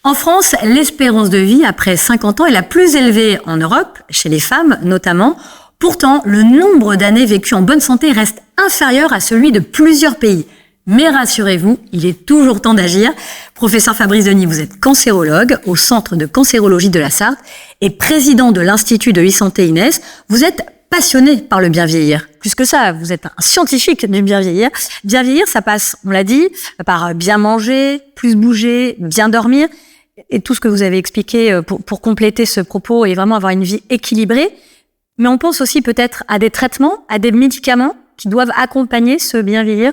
En France, l'espérance de vie après 50 ans est la plus élevée en Europe, chez les femmes notamment. Pourtant, le nombre d'années vécues en bonne santé reste inférieur à celui de plusieurs pays. Mais rassurez-vous, il est toujours temps d'agir. Professeur Fabrice Denis, vous êtes cancérologue au Centre de cancérologie de la Sarthe et président de l'Institut de e-santé INES. Vous êtes passionné par le bien vieillir. Plus que ça, vous êtes un scientifique du bien vieillir. Bien vieillir, ça passe, on l'a dit, par bien manger, plus bouger, bien dormir. Et tout ce que vous avez expliqué pour compléter ce propos et vraiment avoir une vie équilibrée. Mais on pense aussi peut-être à des traitements, à des médicaments qui doivent accompagner ce bien vieillir.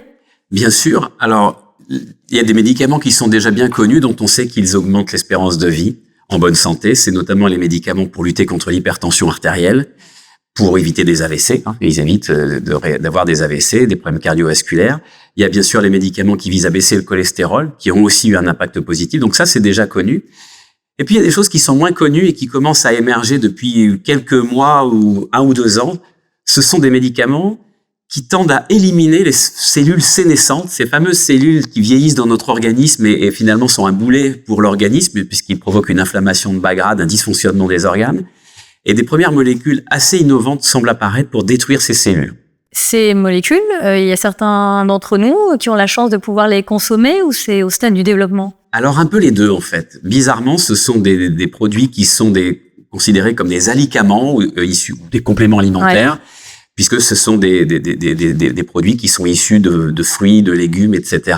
Bien sûr. Alors, il y a des médicaments qui sont déjà bien connus, dont on sait qu'ils augmentent l'espérance de vie en bonne santé. C'est notamment les médicaments pour lutter contre l'hypertension artérielle, pour éviter des AVC. Ils évitent d'avoir des AVC, des problèmes cardiovasculaires. Il y a bien sûr les médicaments qui visent à baisser le cholestérol, qui ont aussi eu un impact positif. Donc ça, c'est déjà connu. Et puis, il y a des choses qui sont moins connues et qui commencent à émerger depuis quelques mois ou 1 ou 2 ans. Ce sont des médicaments qui tendent à éliminer les cellules sénescentes, ces fameuses cellules qui vieillissent dans notre organisme et finalement sont un boulet pour l'organisme puisqu'ils provoquent une inflammation de bas grade, un dysfonctionnement des organes. Et des premières molécules assez innovantes semblent apparaître pour détruire ces cellules. Ces molécules, il y a certains d'entre nous qui ont la chance de pouvoir les consommer ou c'est au stade du développement? Alors un peu les deux en fait. Bizarrement, ce sont des produits qui sont considérés comme des alicaments issus des compléments alimentaires, puisque ce sont des produits qui sont issus de fruits, de légumes, etc.,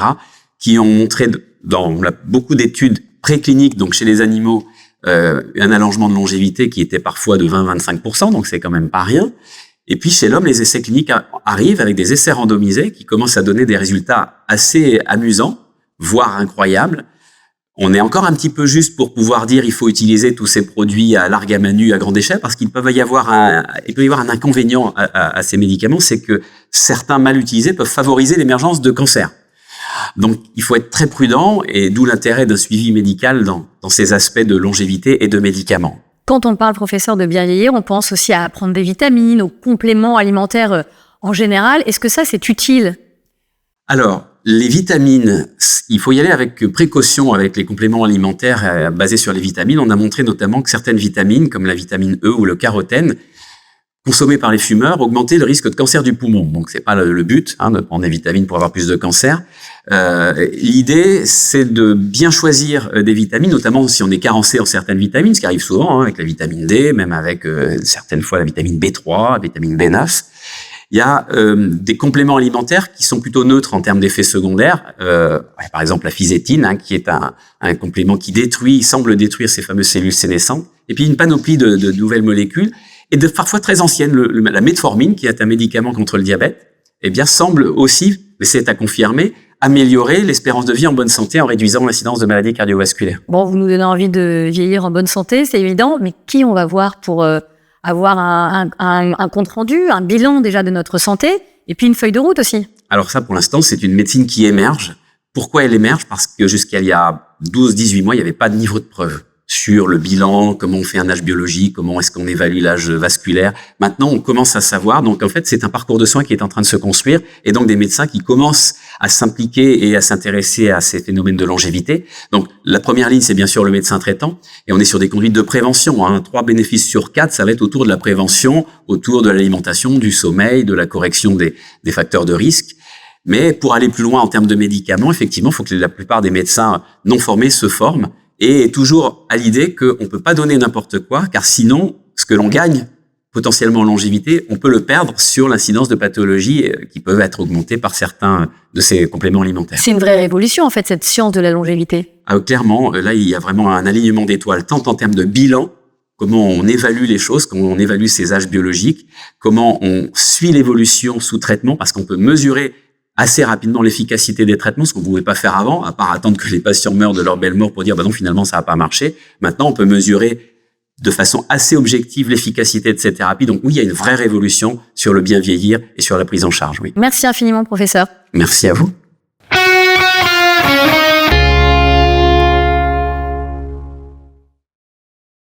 qui ont montré dans beaucoup d'études précliniques, donc chez les animaux, un allongement de longévité qui était parfois de 20-25%, donc c'est quand même pas rien. Et puis chez l'homme, les essais cliniques arrivent avec des essais randomisés qui commencent à donner des résultats assez amusants, voire incroyables. On est encore un petit peu juste pour pouvoir dire il faut utiliser tous ces produits à large gamme à grande échelle parce qu'il peut y avoir un inconvénient à ces médicaments, c'est que certains mal utilisés peuvent favoriser l'émergence de cancer. Donc il faut être très prudent et d'où l'intérêt d'un suivi médical dans ces aspects de longévité et de médicaments. Quand on parle, professeur, de bien vieillir, on pense aussi à prendre des vitamines, aux compléments alimentaires en général. Est-ce que ça, c'est utile? Alors, les vitamines, il faut y aller avec précaution avec les compléments alimentaires basés sur les vitamines. On a montré notamment que certaines vitamines, comme la vitamine E ou le carotène, consommées par les fumeurs, augmentaient le risque de cancer du poumon. Donc, c'est pas le but de prendre des vitamines pour avoir plus de cancer. L'idée, c'est de bien choisir des vitamines, notamment si on est carencé en certaines vitamines, ce qui arrive souvent avec la vitamine D, même avec certaines fois la vitamine B3, la vitamine B9. Il y a des compléments alimentaires qui sont plutôt neutres en termes d'effets secondaires. Par exemple, la fisétine, qui est un complément qui semble détruire ces fameuses cellules sénescentes. Et puis une panoplie de nouvelles molécules et parfois très anciennes. La metformine, qui est un médicament contre le diabète, semble aussi, mais c'est à confirmer, améliorer l'espérance de vie en bonne santé en réduisant l'incidence de maladies cardiovasculaires. Bon, vous nous donnez envie de vieillir en bonne santé, c'est évident, mais qui on va voir pour avoir un compte-rendu, un bilan déjà de notre santé, et puis une feuille de route aussi? Alors ça, pour l'instant, c'est une médecine qui émerge. Pourquoi elle émerge? Parce que jusqu'à il y a 12-18 mois, il n'y avait pas de niveau de preuve sur le bilan, comment on fait un âge biologique, comment est-ce qu'on évalue l'âge vasculaire. Maintenant, on commence à savoir. Donc, en fait, c'est un parcours de soins qui est en train de se construire et donc des médecins qui commencent à s'impliquer et à s'intéresser à ces phénomènes de longévité. Donc, la première ligne, c'est bien sûr le médecin traitant et on est sur des conduites de prévention. 3 bénéfices sur 4, ça va être autour de la prévention, autour de l'alimentation, du sommeil, de la correction des facteurs de risque. Mais pour aller plus loin en termes de médicaments, effectivement, il faut que la plupart des médecins non formés se forment et toujours à l'idée qu'on ne peut pas donner n'importe quoi, car sinon, ce que l'on gagne potentiellement en longévité, on peut le perdre sur l'incidence de pathologies qui peuvent être augmentées par certains de ces compléments alimentaires. C'est une vraie révolution, en fait, cette science de la longévité. Clairement, là, il y a vraiment un alignement d'étoiles, tant en termes de bilan, comment on évalue les choses, comment on évalue ces âges biologiques, comment on suit l'évolution sous traitement, parce qu'on peut mesurer assez rapidement l'efficacité des traitements, ce qu'on ne pouvait pas faire avant, à part attendre que les patients meurent de leur belle mort pour dire non, finalement, ça n'a pas marché. Maintenant, on peut mesurer de façon assez objective l'efficacité de ces thérapies. Donc oui, il y a une vraie révolution sur le bien vieillir et sur la prise en charge. Oui. Merci infiniment, professeur. Merci à vous.